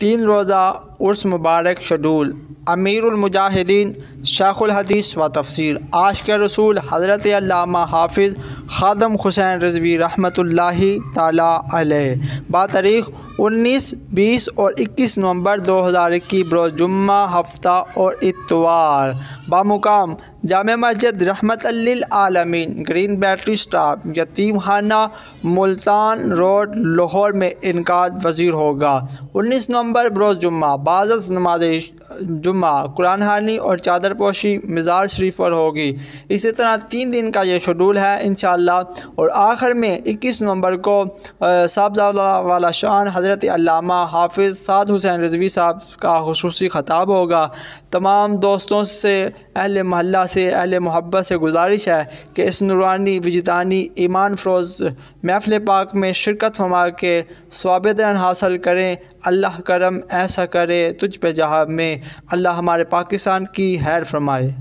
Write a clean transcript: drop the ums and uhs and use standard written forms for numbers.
3 रोज़ा उर्स मुबारक शेड्यूल। अमीरुल मुजाहिदीन शेखुल हदीस व तफसीर आशिक़ रसूल हज़रत अल्लामा हाफिज़ ख़ादम हुसैन रिज़वी रहमतुल्लाहि ताला अलैह बातारीख़ 19, 20 और 21 नवंबर 2021 बरोज़ जुम्मा हफ्ता और इतवार बामुकाम जामे मस्जिद रहमतल लिल आलमीन ग्रीन बैटरी स्टॉप यतीम खाना मुल्तान रोड लाहौर में इनकाद वज़ीर होगा। 19 नवंबर बरोज़ जुम्मा बाज़ नमाज जुम्मा कुरान खानी और चादर पोशी मज़ार शरीफ पर होगी। इसी तरह 3 दिन का ये शेड्यूल है इंशाअल्लाह। और आखिर में 21 नवंबर को साहबज़ादा वाला शान हज़रत अल्लामा हाफिज़ साद हुसैन रिज़वी साहब का खुसूसी ख़ताब होगा। तमाम दोस्तों से, अहले महल्ला से, अहले मोहब्बत से गुजारिश है कि इस नूरानी विजदानी ईमान फ़रोज़ महफ़िल पाक में शिरकत फरमा के सवाब हासिल करें। अल्लाह करम ऐसा करे तुझ पे जहाँ में, अल्लाह हमारे पाकिस्तान की खैर फरमाए।